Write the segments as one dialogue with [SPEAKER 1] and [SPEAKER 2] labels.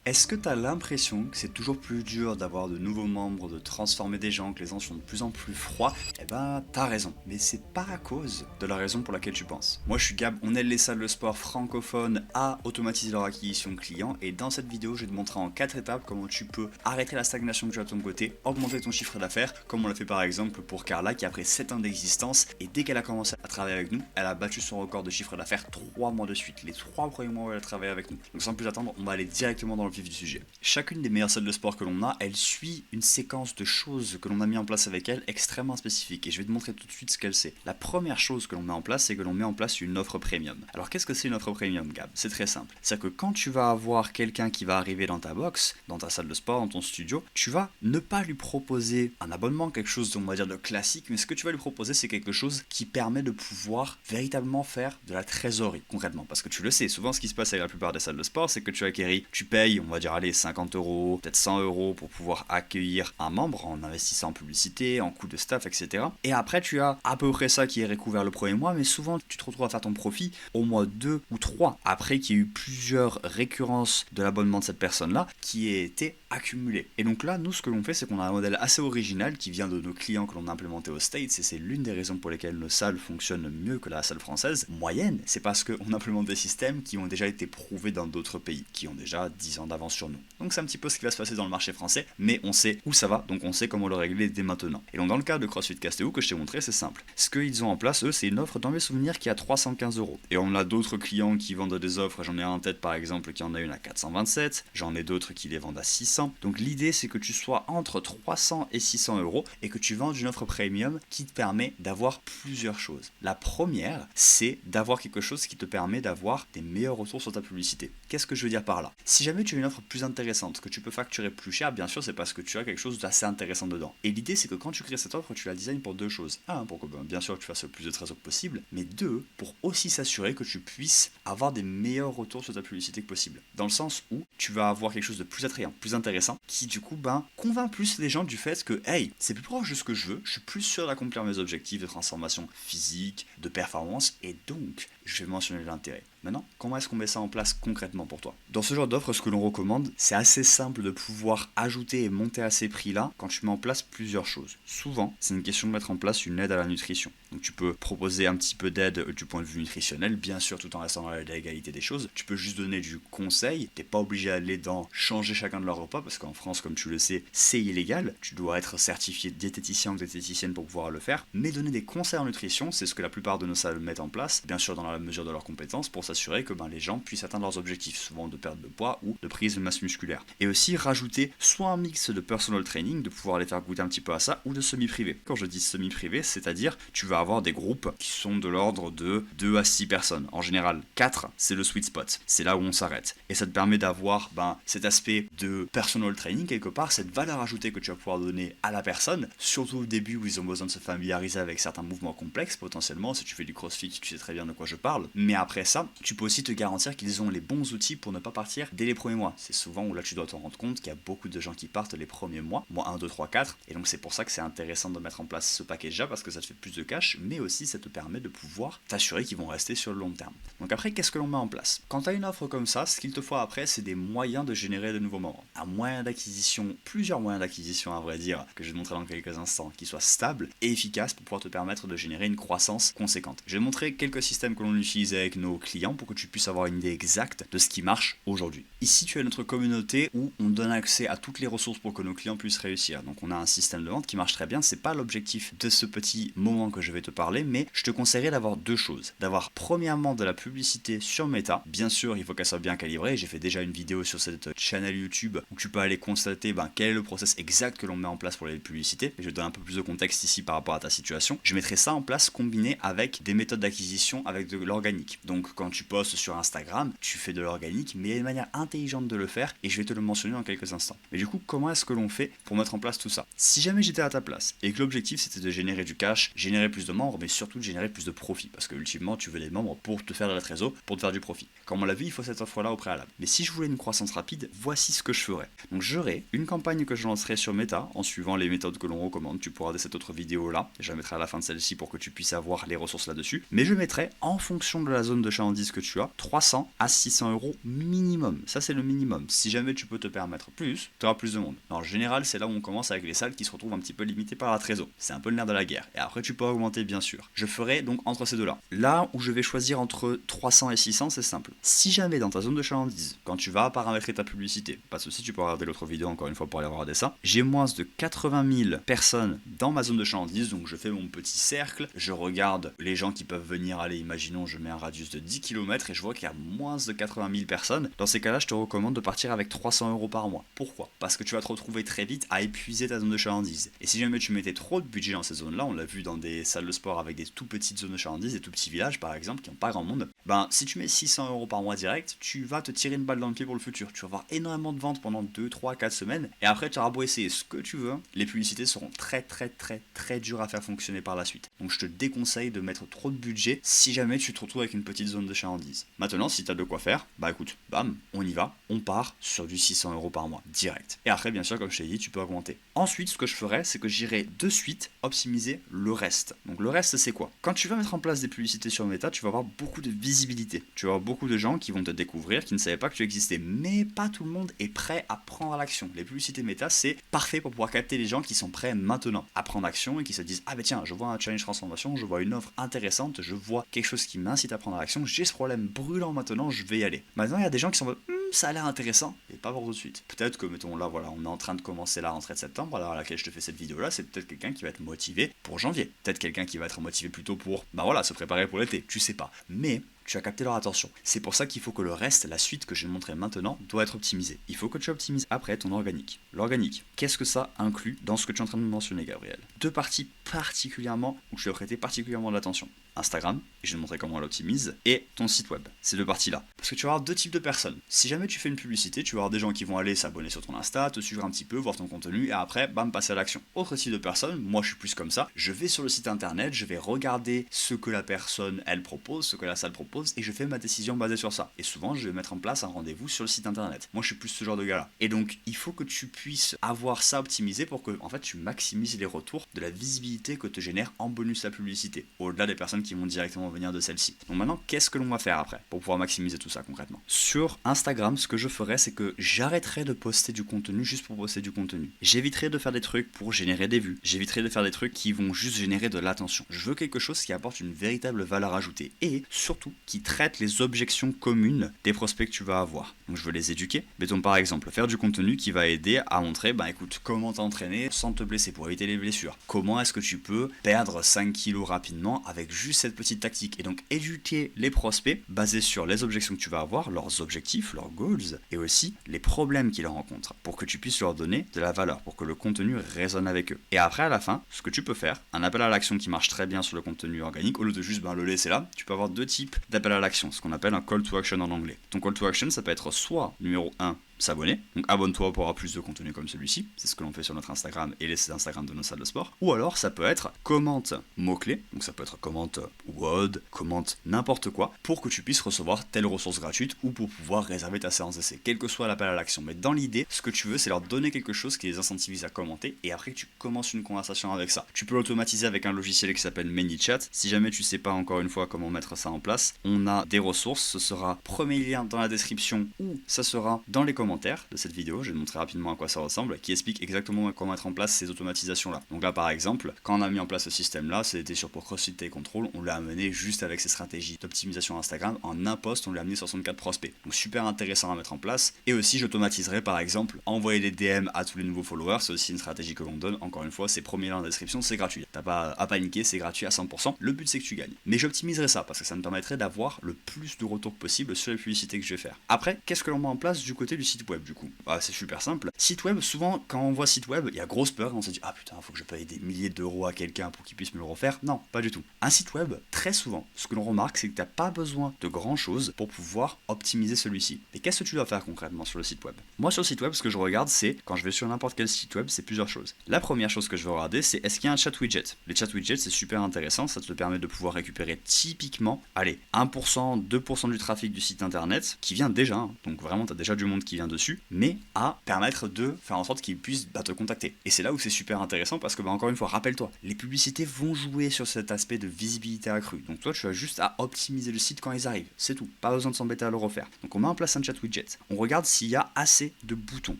[SPEAKER 1] Est-ce que tu as l'impression que c'est toujours plus dur d'avoir de nouveaux membres, de transformer des gens, que les gens sont de plus en plus froids? Eh ben, t'as raison, mais c'est pas à cause de la raison pour laquelle tu penses. Moi, je suis Gab, on aide les salles de sport francophones à automatiser leur acquisition client, et dans cette vidéo, je vais te montrer en 4 étapes comment tu peux arrêter la stagnation que tu as de ton côté, augmenter ton chiffre d'affaires, comme on l'a fait par exemple pour Carla, qui après 7 ans d'existence, et dès qu'elle a commencé à travailler avec nous, elle a battu son record de chiffre d'affaires 3 mois de suite, les 3 premiers mois où elle a travaillé avec nous. Donc sans plus attendre, on va aller directement dans le vif du sujet. Chacune des meilleures salles de sport que l'on a, elle suit une séquence de choses que l'on a mis en place avec elle extrêmement spécifique, et je vais te montrer tout de suite ce qu'elle sait. La première chose que l'on met en place, c'est que l'on met en place une offre premium. Alors qu'est-ce que c'est une offre premium, Gab? C'est très simple. C'est-à-dire que quand tu vas avoir quelqu'un qui va arriver dans ta box, dans ta salle de sport, dans ton studio, tu vas ne pas lui proposer un abonnement, quelque chose on va dire de classique, mais ce que tu vas lui proposer, c'est quelque chose qui permet de pouvoir véritablement faire de la trésorerie concrètement. Parce que tu le sais, souvent ce qui se passe avec la plupart des salles de sport, c'est que tu acquéris, tu payes, on va dire allez 50 euros, peut-être 100 euros pour pouvoir accueillir un membre en investissant en publicité, en coût de staff, etc. Et après tu as à peu près ça qui est recouvert le premier mois, mais souvent tu te retrouves à faire ton profit au mois 2 ou 3, après qu'il y ait eu plusieurs récurrences de l'abonnement de cette personne-là qui ait été accumulé. Et donc là, nous ce que l'on fait, c'est qu'on a un modèle assez original qui vient de nos clients que l'on a implémenté aux States, et c'est l'une des raisons pour lesquelles nos salles fonctionnent mieux que la salle française moyenne, c'est parce qu'on implémente des systèmes qui ont déjà été prouvés dans d'autres pays, qui ont déjà 10 ans d'avance sur nous. Donc c'est un petit peu ce qui va se passer dans le marché français, mais on sait où ça va, donc on sait comment le régler dès maintenant. Et donc dans le cas de CrossFit Castéo que je t'ai montré, c'est simple. Ce qu'ils ont en place, eux, c'est une offre dans mes souvenirs qui est à 315 euros. Et on a d'autres clients qui vendent des offres, j'en ai un en tête par exemple qui en a une à 427, j'en ai d'autres qui les vendent à 600. Donc l'idée c'est que tu sois entre 300 et 600 euros et que tu vendes une offre premium qui te permet d'avoir plusieurs choses. La première, c'est d'avoir quelque chose qui te permet d'avoir des meilleurs retours sur ta publicité. Qu'est-ce que je veux dire par là? Si jamais tu as une offre plus intéressante, que tu peux facturer plus cher, bien sûr c'est parce que tu as quelque chose d'assez intéressant dedans. Et l'idée c'est que quand tu crées cette offre, tu la designes pour deux choses. Un, pour que bien sûr tu fasses le plus de trésor possible, mais deux, pour aussi s'assurer que tu puisses avoir des meilleurs retours sur ta publicité que possible. Dans le sens où tu vas avoir quelque chose de plus attrayant, plus intéressant, qui du coup convainc plus les gens du fait que hey, c'est plus proche de ce que je veux, je suis plus sûr d'accomplir mes objectifs de transformation physique, de performance, et donc je vais mentionner l'intérêt. Maintenant, comment est-ce qu'on met ça en place concrètement pour toi? Dans ce genre d'offre, ce que l'on recommande, c'est assez simple de pouvoir ajouter et monter à ces prix-là quand tu mets en place plusieurs choses. Souvent, c'est une question de mettre en place une aide à la nutrition. Donc tu peux proposer un petit peu d'aide du point de vue nutritionnel, bien sûr tout en restant dans la légalité des choses. Tu peux juste donner du conseil, t'es pas obligé d'aller dans changer chacun de leurs repas, parce qu'en France, comme tu le sais, c'est illégal. Tu dois être certifié diététicien ou diététicienne pour pouvoir le faire. Mais donner des conseils en nutrition, c'est ce que la plupart de nos salles mettent en place, bien sûr dans la mesure de leurs compétences, pour s'assurer que les gens puissent atteindre leurs objectifs, souvent de perte de poids ou de prise de masse musculaire. Et aussi rajouter soit un mix de personal training, de pouvoir les faire goûter un petit peu à ça, ou de semi-privé. Quand je dis semi-privé, c'est-à-dire tu vas avoir des groupes qui sont de l'ordre de 2 à 6 personnes. En général, 4, c'est le sweet spot. C'est là où on s'arrête. Et ça te permet d'avoir cet aspect de personal training, quelque part, cette valeur ajoutée que tu vas pouvoir donner à la personne, surtout au début où ils ont besoin de se familiariser avec certains mouvements complexes, potentiellement. Si tu fais du crossfit, tu sais très bien de quoi je parle. Mais après ça, tu peux aussi te garantir qu'ils ont les bons outils pour ne pas partir dès les premiers mois. C'est souvent où là tu dois te rendre compte qu'il y a beaucoup de gens qui partent les premiers mois 1, 2, 3, 4, et donc c'est pour ça que c'est intéressant de mettre en place ce package-là, parce que ça te fait plus de cash, mais aussi ça te permet de pouvoir t'assurer qu'ils vont rester sur le long terme. Donc après, qu'est-ce que l'on met en place? Quand tu as une offre comme ça, ce qu'il te faut après, c'est des moyens de générer de nouveaux membres. Un moyen d'acquisition, plusieurs moyens d'acquisition à vrai dire, que je vais te montrer dans quelques instants, qui soient stables et efficaces pour pouvoir te permettre de générer une croissance conséquente. Je vais te montrer quelques systèmes que l'on utilise avec nos clients pour que tu puisses avoir une idée exacte de ce qui marche aujourd'hui. Ici, tu as notre communauté où on donne accès à toutes les ressources pour que nos clients puissent réussir. Donc on a un système de vente qui marche très bien. C'est pas l'objectif de ce petit moment que je vais te parler, mais je te conseillerais d'avoir deux choses. D'avoir premièrement de la publicité sur Meta. Bien sûr, il faut qu'elle soit bien calibrée. J'ai fait déjà une vidéo sur cette chaîne YouTube où tu peux aller constater quel est le process exact que l'on met en place pour les publicités. Et je donne un peu plus de contexte ici par rapport à ta situation. Je mettrai ça en place combiné avec des méthodes d'acquisition avec de l'organique. Donc quand tu postes sur Instagram, tu fais de l'organique, mais il y a une manière intelligente de le faire et je vais te le mentionner dans quelques instants. Mais du coup, comment est-ce que l'on fait pour mettre en place tout ça? Si jamais j'étais à ta place et que l'objectif c'était de générer du cash, générer plus de membres, mais surtout de générer plus de profit, parce que ultimement tu veux des membres pour te faire de la trésor, pour te faire du profit. Comme on l'a vu, il faut cette offre-là au préalable. Mais si je voulais une croissance rapide, voici ce que je ferais. Donc j'aurais une campagne que je lancerai sur Meta en suivant les méthodes que l'on recommande. Tu pourras regarder cette autre vidéo là, je la mettrai à la fin de celle-ci pour que tu puisses avoir les ressources là-dessus. Mais je mettrai en fonction de la zone de chalandise chalandise que tu as, 300 à 600 euros minimum. Ça, c'est le minimum. Si jamais tu peux te permettre plus, tu auras plus de monde. En général, c'est là où on commence avec les salles qui se retrouvent un petit peu limitées par la trésor. C'est un peu le nerf de la guerre. Et après, tu peux augmenter, bien sûr. Je ferai donc entre ces deux-là. Là où je vais choisir entre 300 et 600, c'est simple. Si jamais dans ta zone de chalandise, quand tu vas paramétrer ta publicité, pas de souci, tu peux regarder l'autre vidéo encore une fois pour aller regarder ça, j'ai moins de 80 000 personnes dans ma zone de chalandise, donc je fais mon petit cercle, je regarde les gens qui peuvent venir, allez, imaginons, je mets un radius de 10 km et je vois qu'il y a moins de 80 000 personnes. Dans ces cas-là, je te recommande de partir avec 300 euros par mois. Pourquoi ? Parce que tu vas te retrouver très vite à épuiser ta zone de chalandise. Et si jamais tu mettais trop de budget dans ces zones-là, on l'a vu dans des salles de sport avec des tout petites zones de chalandise, des tout petits villages par exemple, qui n'ont pas grand monde, ben si tu mets 600 euros par mois direct, tu vas te tirer une balle dans le pied pour le futur. Tu vas avoir énormément de ventes pendant 2, 3, 4 semaines, et après tu auras beau essayer ce que tu veux, les publicités seront très dures à faire fonctionner par la suite. Donc je te déconseille de mettre trop de budget si jamais tu te retrouves avec une petite zone de chalandise. Maintenant, si tu as de quoi faire, bah écoute, bam, on y va, on part sur du 600 euros par mois, direct. Et après, bien sûr, comme je t'ai dit, tu peux augmenter. Ensuite, ce que je ferai, c'est que j'irai de suite optimiser le reste. Donc le reste, c'est quoi ? Quand tu vas mettre en place des publicités sur Meta, tu vas avoir beaucoup de visibilité. Tu vas avoir beaucoup de gens qui vont te découvrir, qui ne savaient pas que tu existais. Mais pas tout le monde est prêt à prendre l'action. Les publicités Meta, c'est parfait pour pouvoir capter les gens qui sont prêts maintenant à prendre action et qui se disent « Ah ben tiens, je vois un challenge transformation, je vois une offre intéressante, je vois quelque chose qui m'incite à prendre l'action, j'ai ce problème brûlant maintenant, je vais y aller. » Maintenant, il y a des gens qui sont ça a l'air intéressant, et pas pour tout de suite. Peut-être que, mettons là, voilà, on est en train de commencer la rentrée de septembre, alors à laquelle je te fais cette vidéo-là, c'est peut-être quelqu'un qui va être motivé pour janvier. Peut-être quelqu'un qui va être motivé plutôt pour, bah voilà, se préparer pour l'été, tu sais pas. Mais tu as capté leur attention. C'est pour ça qu'il faut que le reste, la suite que je vais montrer maintenant, doit être optimisé. Il faut que tu optimises après ton organique. L'organique, qu'est-ce que ça inclut dans ce que tu es en train de mentionner, Gabriel ? Deux parties particulièrement, où je dois prêter particulièrement de l'attention. Instagram, et je vais te montrer comment on l'optimise, et ton site web. Ces deux parties-là. Parce que tu vas avoir deux types de personnes. Si jamais tu fais une publicité, tu vas avoir des gens qui vont aller s'abonner sur ton Insta, te suivre un petit peu, voir ton contenu, et après, bam, passer à l'action. Autre type de personne, moi je suis plus comme ça, je vais sur le site internet, je vais regarder ce que la personne, elle propose, ce que la salle propose, et je fais ma décision basée sur ça. Et souvent, je vais mettre en place un rendez-vous sur le site internet. Moi, je suis plus ce genre de gars-là. Et donc, il faut que tu puisses avoir ça optimisé pour que, en fait, tu maximises les retours de la visibilité que te génère en bonus la publicité, au-delà des personnes qui vont directement venir de celle-ci. Donc maintenant, qu'est-ce que l'on va faire après pour pouvoir maximiser tout ça concrètement ? Sur Instagram, ce que je ferai, c'est que j'arrêterai de poster du contenu juste pour poster du contenu. J'éviterai de faire des trucs pour générer des vues. J'éviterai de faire des trucs qui vont juste générer de l'attention. Je veux quelque chose qui apporte une véritable valeur ajoutée et surtout qui traite les objections communes des prospects que tu vas avoir. Donc je veux les éduquer. Mettons par exemple faire du contenu qui va aider à montrer, écoute, comment t'entraîner sans te blesser pour éviter les blessures. Comment est-ce que tu peux perdre 5 kilos rapidement avec juste cette petite tactique. Et donc éduquer les prospects basés sur les objections que tu vas avoir, leurs objectifs, leurs goals, et aussi les problèmes qu'ils rencontrent, pour que tu puisses leur donner de la valeur, pour que le contenu résonne avec eux. Et après à la fin, ce que tu peux faire, un appel à l'action qui marche très bien sur le contenu organique, au lieu de juste le laisser là, tu peux avoir deux types d'appel à l'action, ce qu'on appelle un call to action en anglais. Ton call to action, ça peut être soit numéro 1, s'abonner, donc abonne-toi pour avoir plus de contenu comme celui-ci, c'est ce que l'on fait sur notre Instagram et les sites Instagram de nos salles de sport, ou alors ça peut être commente mot-clé, donc ça peut être commente WOD, commente n'importe quoi, pour que tu puisses recevoir telle ressource gratuite ou pour pouvoir réserver ta séance d'essai, quel que soit l'appel à l'action. Mais dans l'idée, ce que tu veux, c'est leur donner quelque chose qui les incentivise à commenter et après tu commences une conversation avec ça. Tu peux l'automatiser avec un logiciel qui s'appelle ManyChat. Si jamais tu sais pas encore une fois comment mettre ça en place, on a des ressources, ce sera premier lien dans la description ou ça sera dans les commentaires de cette vidéo, je vais te montrer rapidement à quoi ça ressemble, qui explique exactement comment mettre en place ces automatisations là. Donc là par exemple, quand on a mis en place ce système là, c'était sur pour CrossFit Take Control, on l'a amené juste avec ces stratégies d'optimisation Instagram, en un post on lui a amené 64 prospects. Donc super intéressant à mettre en place. Et aussi j'automatiserai par exemple envoyer des DM à tous les nouveaux followers, c'est aussi une stratégie que l'on donne, encore une fois c'est premier lien dans la description, c'est gratuit, t'as pas à paniquer, c'est gratuit à 100%, le but c'est que tu gagnes. Mais j'optimiserai ça parce que ça me permettrait d'avoir le plus de retours possible sur les publicités que je vais faire. Après, qu'est-ce que l'on met en place du côté du site web du coup ? C'est super simple. Site web, souvent quand on voit site web, il y a grosse peur, on se dit ah putain, faut que je paye des milliers d'euros à quelqu'un pour qu'il puisse me le refaire. Non, pas du tout. Un site web, très souvent, ce que l'on remarque, c'est que t'as pas besoin de grand chose pour pouvoir optimiser celui-ci. Et qu'est-ce que tu dois faire concrètement sur le site web ? Moi sur le site web, ce que je regarde, c'est quand je vais sur n'importe quel site web, c'est plusieurs choses. La première chose que je vais regarder, c'est est-ce qu'il y a un chat widget ? Les chat widgets, c'est super intéressant, ça te permet de pouvoir récupérer typiquement, allez, 1%, 2% du trafic du site internet qui vient déjà, donc vraiment t'as déjà du monde qui vient lien dessus, mais à permettre de faire en sorte qu'ils puissent te contacter. Et c'est là où c'est super intéressant parce que encore une fois, rappelle-toi, les publicités vont jouer sur cet aspect de visibilité accrue. Donc toi, tu as juste à optimiser le site quand ils arrivent. C'est tout. Pas besoin de s'embêter à le refaire. Donc on met en place un chat widget. On regarde s'il y a assez de boutons.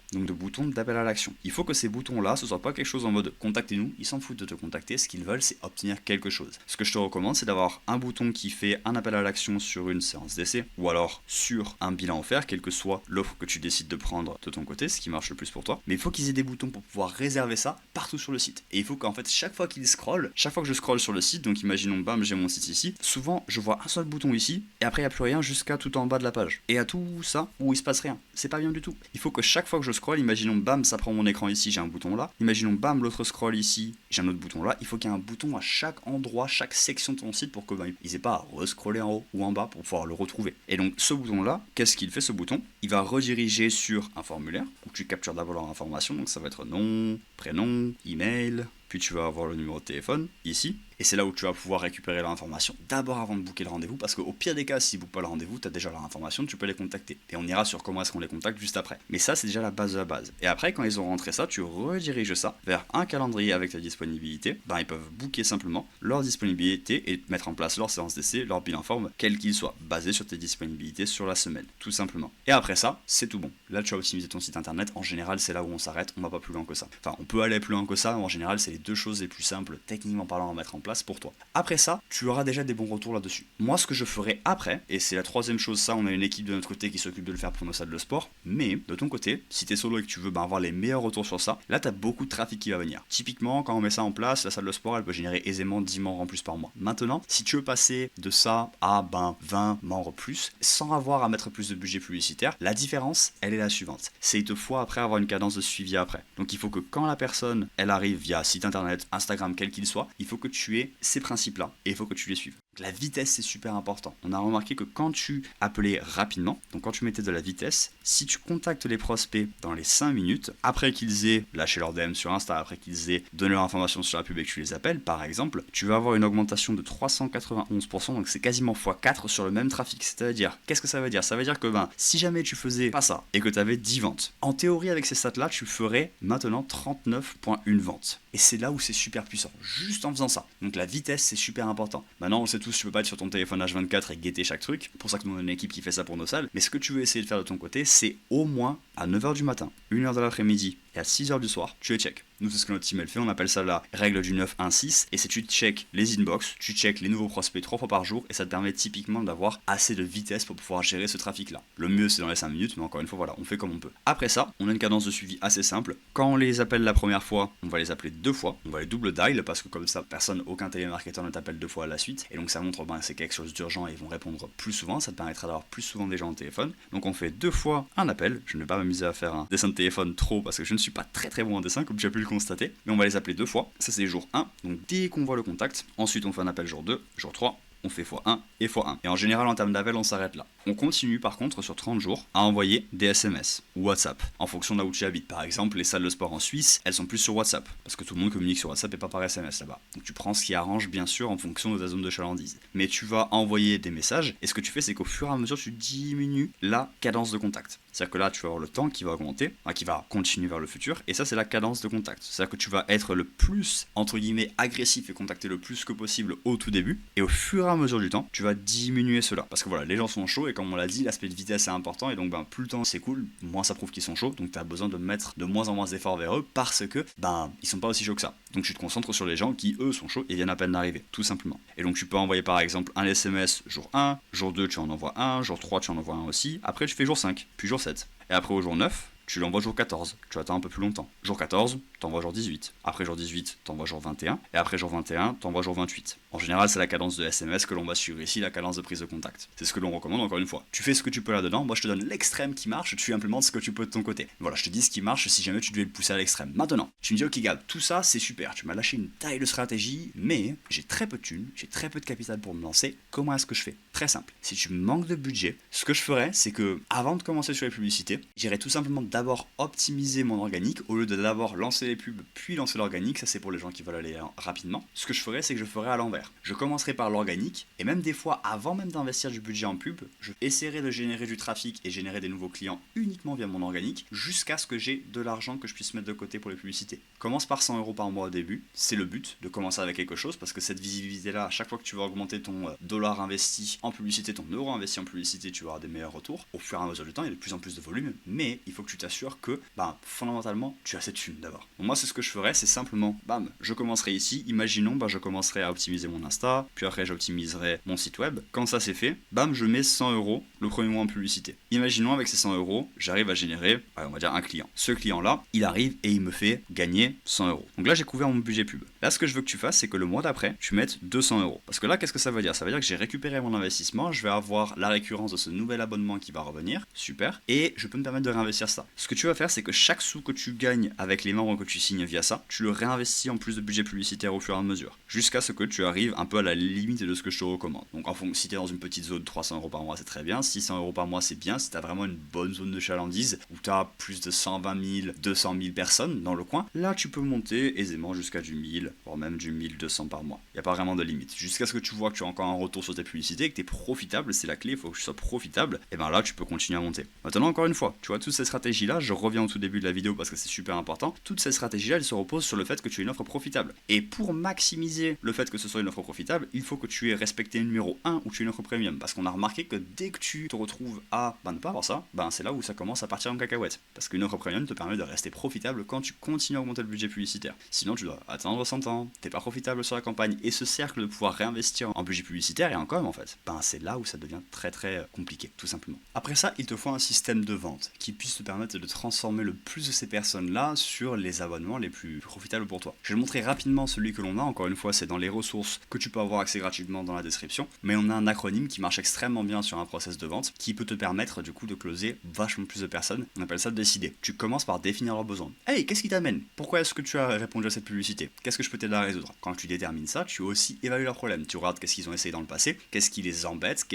[SPEAKER 1] Donc de boutons d'appel à l'action. Il faut que ces boutons-là, ce soit pas quelque chose en mode contactez-nous. Ils s'en foutent de te contacter. Ce qu'ils veulent, c'est obtenir quelque chose. Ce que je te recommande, c'est d'avoir un bouton qui fait un appel à l'action sur une séance d'essai ou alors sur un bilan offert, quelle que soit l'offre que tu décides de prendre de ton côté, ce qui marche le plus pour toi. Mais il faut qu'ils aient des boutons pour pouvoir réserver ça partout sur le site. Et il faut qu'en fait, chaque fois qu'ils scrollent, chaque fois que je scrolle sur le site, donc imaginons, bam, j'ai mon site ici, souvent je vois un seul bouton ici, et après il n'y a plus rien jusqu'à tout en bas de la page. Et à tout ça, où il se passe rien. C'est pas bien du tout. Il faut que chaque fois que je scrolle, imaginons, bam, ça prend mon écran ici, j'ai un bouton là. Imaginons, bam, l'autre scroll ici, j'ai un autre bouton là. Il faut qu'il y ait un bouton à chaque endroit, chaque section de ton site pour que ils aient pas à rescroller en haut ou en bas pour pouvoir le retrouver. Et donc ce bouton là, qu'est-ce qu'il fait ce bouton? Il va rediriger sur un formulaire où tu captures d'abord leur information, donc ça va être nom, prénom, email, puis tu vas avoir le numéro de téléphone ici. Et c'est là où tu vas pouvoir récupérer leur information d'abord avant de booker le rendez-vous, parce qu'au pire des cas, s'ils ne bookent pas le rendez-vous, tu as déjà leur information, tu peux les contacter. Et on ira sur comment est-ce qu'on les contacte juste après. Mais ça, c'est déjà la base de la base. Et après, quand ils ont rentré ça, tu rediriges ça vers un calendrier avec ta disponibilité. Ils peuvent booker simplement leur disponibilité et mettre en place leur séance d'essai, leur bilan forme, quel qu'il soit, basé sur tes disponibilités sur la semaine, tout simplement. Et après ça, c'est tout bon. Là, tu as optimisé ton site internet. En général, c'est là où on s'arrête, on va pas plus loin que ça. Enfin, on peut aller plus loin que ça, mais en général, c'est les deux choses les plus simples, techniquement parlant, à mettre en place pour toi. Après ça, tu auras déjà des bons retours là-dessus. Moi, ce que je ferai après, et c'est la troisième chose, ça, on a une équipe de notre côté qui s'occupe de le faire pour nos salles de sport, mais de ton côté, si t'es solo et que tu veux avoir les meilleurs retours sur ça, là, t'as beaucoup de trafic qui va venir. Typiquement, quand on met ça en place, la salle de sport, elle peut générer aisément 10 membres en plus par mois. Maintenant, si tu veux passer de ça à 20 membres plus, sans avoir à mettre plus de budget publicitaire, la différence, elle est la suivante. C'est il te faut après avoir une cadence de suivi après. Donc il faut que quand la personne, elle arrive via site internet, Instagram, quel qu'il soit, il faut que tu aies ces principes-là et il faut que tu les suives. La vitesse, c'est super important. On a remarqué que quand tu appelais rapidement, donc quand tu mettais de la vitesse, si tu contactes les prospects dans les 5 minutes, après qu'ils aient lâché leur DM sur Insta, après qu'ils aient donné leur information sur la pub et que tu les appelles, par exemple, tu vas avoir une augmentation de 391%, donc c'est quasiment x4 sur le même trafic. C'est-à-dire, qu'est-ce que ça veut dire? Ça veut dire que si jamais tu faisais pas ça et que tu avais 10 ventes, en théorie avec ces stats-là, tu ferais maintenant 39,1 ventes. Et c'est là où c'est super puissant, juste en faisant ça. Donc la vitesse, c'est super important. Maintenant, on le sait tous, tu peux pas être sur ton téléphone H24 et guetter chaque truc. C'est pour ça que nous, on a une équipe qui fait ça pour nos salles. Mais ce que tu veux essayer de faire de ton côté, c'est au moins à 9h du matin, 1h de l'après-midi et à 6h du soir, tu les check. Nous, c'est ce que notre team elle fait, on appelle ça la règle du 9-1-6, et c'est tu check les inbox, tu check les nouveaux prospects 3 fois par jour, et ça te permet typiquement d'avoir assez de vitesse pour pouvoir gérer ce trafic-là. Le mieux, c'est dans les 5 minutes, mais encore une fois, voilà, on fait comme on peut. Après ça, on a une cadence de suivi assez simple. Quand on les appelle la première fois, on va les appeler 2 fois, on va les double dial, parce que comme ça, aucun télémarketeur ne t'appelle 2 fois à la suite, et donc ça montre c'est quelque chose d'urgent et ils vont répondre plus souvent, ça te permettra d'avoir plus souvent des gens au téléphone. Donc on fait 2 fois un appel, je ne vais pas m'amuser à faire un dessin de téléphone trop, parce que je ne suis pas très bon en dessin, comme tu as pu le constater, mais on va les appeler 2 fois, ça c'est jour 1, donc dès qu'on voit le contact, ensuite on fait un appel jour 2, jour 3, on fait x1 et x1. Et en général, en termes d'appel, on s'arrête là. On continue par contre sur 30 jours à envoyer des SMS ou WhatsApp en fonction de là où tu habites. Par exemple, les salles de sport en Suisse, elles sont plus sur WhatsApp parce que tout le monde communique sur WhatsApp et pas par SMS là-bas. Donc tu prends ce qui arrange bien sûr en fonction de ta zone de chalandise. Mais tu vas envoyer des messages et ce que tu fais, c'est qu'au fur et à mesure, tu diminues la cadence de contact. C'est-à-dire que là, tu vas avoir le temps qui va augmenter, qui va continuer vers le futur, et ça, c'est la cadence de contact. C'est-à-dire que tu vas être le plus, entre guillemets, agressif et contacter le plus que possible au tout début, et au fur et à mesure du temps, tu vas diminuer cela. Parce que voilà, les gens sont chauds, et comme on l'a dit, l'aspect de vitesse est important, et donc plus le temps c'est cool, moins ça prouve qu'ils sont chauds, donc tu as besoin de mettre de moins en moins d'efforts vers eux, parce que, ils sont pas aussi chauds que ça. Donc tu te concentres sur les gens qui, eux, sont chauds et viennent à peine d'arriver, tout simplement. Et donc tu peux envoyer par exemple un SMS jour 1, jour 2 tu en envoies un, jour 3 tu en envoies un aussi, après tu fais jour 5, puis jour 7. Et après au jour 9, tu l'envoies jour 14, tu attends un peu plus longtemps. Jour 14, t'envoies jour 18. Après jour 18, t'envoies jour 21. Et après jour 21, t'envoies jour 28. En général, c'est la cadence de SMS que l'on va suivre ici, la cadence de prise de contact. C'est ce que l'on recommande encore une fois. Tu fais ce que tu peux là-dedans, moi je te donne l'extrême qui marche, tu implémentes ce que tu peux de ton côté. Voilà, je te dis ce qui marche si jamais tu devais le pousser à l'extrême. Maintenant, tu me dis ok Gab, tout ça c'est super, tu m'as lâché une taille de stratégie, mais j'ai très peu de thunes, j'ai très peu de capital pour me lancer, comment est-ce que je fais? Très simple, si tu manques de budget, ce que je ferais, c'est que avant de commencer sur les publicités, j'irais tout simplement d'abord optimiser mon organique au lieu de d'abord lancer les pubs puis lancer l'organique. Ça c'est pour les gens qui veulent aller rapidement. Ce que je ferais, c'est que je ferais à l'envers. Je commencerai par l'organique et même des fois avant même d'investir du budget en pub, je essaierai de générer du trafic et générer des nouveaux clients uniquement via mon organique jusqu'à ce que j'ai de l'argent que je puisse mettre de côté pour les publicités. Commence par 100 € par mois au début, c'est le but de commencer avec quelque chose parce que cette visibilité là, à chaque fois que tu vas augmenter ton dollar investi en publicité, ton euro investi en publicité, tu vas avoir des meilleurs retours. Au fur et à mesure du temps, il y a de plus en plus de volume, mais il faut que tu t'assures que fondamentalement tu as cette thune d'abord. Donc moi c'est ce que je ferais, c'est simplement je commencerai ici, imaginons je commencerai à optimiser mon Insta, puis après j'optimiserai mon site web. Quand ça c'est fait, je mets 100 € le premier mois en publicité. Imaginons avec ces 100 €, j'arrive à générer, on va dire un client. Ce client-là, il arrive et il me fait gagner 100 €. Donc là, j'ai couvert mon budget pub. Là, ce que je veux que tu fasses, c'est que le mois d'après, tu mettes 200 €. Parce que là, qu'est-ce que ça veut dire? Ça veut dire que j'ai récupéré mon investissement, je vais avoir la récurrence de ce nouvel abonnement qui va revenir, super, et je peux me permettre de réinvestir ça. Ce que tu vas faire, c'est que chaque sou que tu gagnes avec les membres que tu signes via ça, tu le réinvestis en plus de budget publicitaire au fur et à mesure, jusqu'à ce que tu arrives un peu à la limite de ce que je te recommande. Donc si tu es dans une petite zone de 300 € par mois, c'est très bien. 600 € par mois, c'est bien. Si tu as vraiment une bonne zone de chalandise où tu as plus de 120 000, 200 000 personnes dans le coin, là tu peux monter aisément jusqu'à du 1000, voire même du 1200 par mois. Il n'y a pas vraiment de limite. Jusqu'à ce que tu vois que tu as encore un retour sur tes publicités, que tu es profitable, c'est la clé, il faut que tu sois profitable, et là tu peux continuer à monter. Maintenant, encore une fois, tu vois, toutes ces stratégies-là, je reviens au tout début de la vidéo parce que c'est super important, toutes ces stratégies-là, elles se reposent sur le fait que tu aies une offre profitable. Et pour maximiser le fait que ce soit une offre profitable, il faut que tu aies respecté numéro 1 ou tu aies une offre premium. Parce qu'on a remarqué que dès que tu te retrouves à ne pas avoir ça, c'est là où ça commence à partir en cacahuète. Parce qu'une offre premium te permet de rester profitable quand tu continues à augmenter le budget publicitaire. Sinon, tu dois attendre 100 ans, t'es pas profitable sur la campagne. Et ce cercle de pouvoir réinvestir en budget publicitaire et en com, en fait, c'est là où ça devient très très compliqué, tout simplement. Après ça, il te faut un système de vente qui puisse te permettre de transformer le plus de ces personnes-là sur les abonnements les plus profitables pour toi. Je vais te montrer rapidement celui que l'on a. Encore une fois, c'est dans les ressources que tu peux avoir accès gratuitement dans la description. Mais on a un acronyme qui marche extrêmement bien sur un process de vente qui peut te permettre du coup de closer vachement plus de personnes. On appelle ça décider. Tu commences par définir leurs besoins. Hey, qu'est-ce qui t'amène? Pourquoi est-ce que tu as répondu à cette publicité? Qu'est-ce que je peux t'aider à résoudre? Quand tu détermines ça, tu aussi évalues leurs problèmes. Tu regardes qu'est-ce qu'ils ont essayé dans le passé, qu'est-ce qui les embête.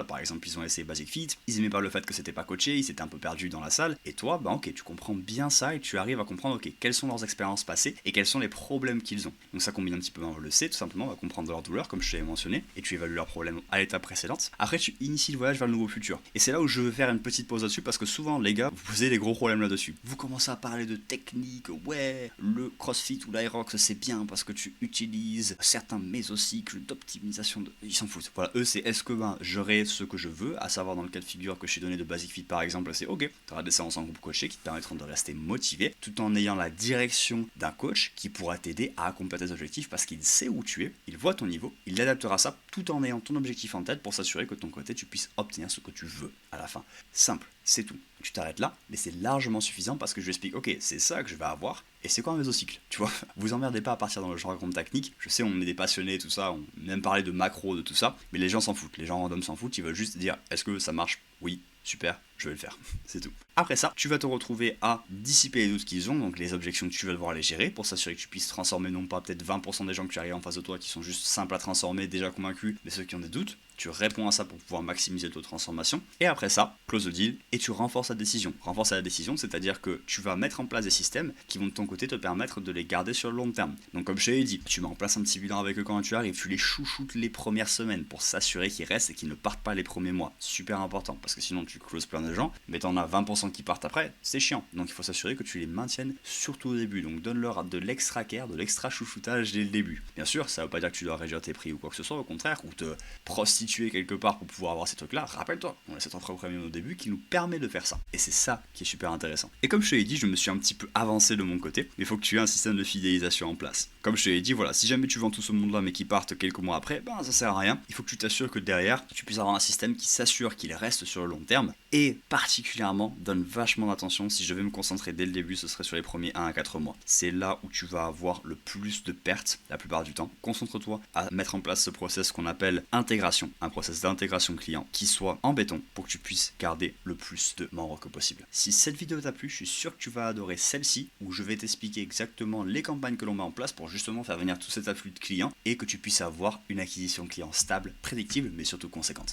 [SPEAKER 1] Par exemple, ils ont essayé Basic Fit, ils aimaient pas le fait que c'était pas coaché, ils étaient un peu perdus dans la salle. Et toi, ok, tu comprends bien ça et tu arrives à comprendre quelles sont leurs expériences passées et quels sont les problèmes qu'ils ont. Donc ça combine un petit peu on le sait, tout simplement, on va comprendre leur douleur comme je t'avais mentionné et tu évalues leurs problèmes à l'étape précédente. Après, tu inities le voyage vers le nouveau futur. Et c'est là où je veux faire une petite pause là-dessus parce que souvent, les gars, vous posez des gros problèmes là-dessus. Vous commencez à parler de technique, ouais, le CrossFit ou l'Aerox, c'est bien parce que tu utilises certains mésocycles d'optimisation. Ils s'en foutent. Voilà, eux, c'est est-ce que j'aurai ce que je veux, à savoir dans le cas de figure que je t'ai donné de Basic Fit par exemple, c'est ok, tu auras des séances en groupe coaché qui te permettront de rester motivé tout en ayant la direction d'un coach qui pourra t'aider à accomplir tes objectifs parce qu'il sait où tu es, il voit ton niveau, il adaptera ça tout en ayant ton objectif en tête pour s'assurer que de ton côté tu puisses obtenir ce que tu veux à la fin. Simple, c'est tout. Tu t'arrêtes là, mais c'est largement suffisant parce que je lui explique, ok, c'est ça que je vais avoir, et c'est quoi un mésocycle, tu vois? Vous emmerdez pas à partir dans le jargon technique, je sais, on est des passionnés, tout ça, on même parler de macro, de tout ça, mais les gens s'en foutent, les gens random s'en foutent, ils veulent juste dire, est-ce que ça marche? Oui, super, je vais le faire, c'est tout. Après ça, tu vas te retrouver à dissiper les doutes qu'ils ont, donc les objections que tu vas devoir les gérer pour s'assurer que tu puisses transformer non pas peut-être 20% des gens que tu arrives en face de toi qui sont juste simples à transformer, déjà convaincus, mais ceux qui ont des doutes. Tu réponds à ça pour pouvoir maximiser le taux de transformation. Et après ça, close le deal et tu renforces la décision. Renforcer la décision, c'est-à-dire que tu vas mettre en place des systèmes qui vont de ton côté te permettre de les garder sur le long terme. Donc comme je t'avais dit, tu mets en place un petit bilan avec eux quand tu arrives, tu les chouchoutes les premières semaines pour s'assurer qu'ils restent et qu'ils ne partent pas les premiers mois. Super important parce que sinon tu closes plein de gens, mais t'en as 20% qui partent après, c'est chiant. Donc il faut s'assurer que tu les maintiennes surtout au début. Donc donne-leur de l'extra care, de l'extra chouchoutage dès le début. Bien sûr, ça veut pas dire que tu dois réduire tes prix ou quoi que ce soit, au contraire, ou te prostituer quelque part pour pouvoir avoir ces trucs là. Rappelle-toi, on a cette offre premium au début qui nous permet de faire ça. Et c'est ça qui est super intéressant. Et comme je te l'ai dit, je me suis un petit peu avancé de mon côté, mais il faut que tu aies un système de fidélisation en place. Comme je te l'ai dit, voilà, si jamais tu vends tout ce monde là mais qui partent quelques mois après, ça sert à rien. Il faut que tu t'assures que derrière, tu puisses avoir un système qui s'assure qu'il reste sur le long terme et particulièrement donne vachement d'attention. Si je devais me concentrer dès le début, ce serait sur les premiers 1 à 4 mois. C'est là où tu vas avoir le plus de pertes la plupart du temps. Concentre-toi à mettre en place ce process qu'on appelle intégration, un process d'intégration client qui soit en béton pour que tu puisses garder le plus de membres que possible. Si cette vidéo t'a plu, je suis sûr que tu vas adorer celle-ci où je vais t'expliquer exactement les campagnes que l'on met en place pour justement faire venir tout cet afflux de clients et que tu puisses avoir une acquisition client stable, prédictible mais surtout conséquente.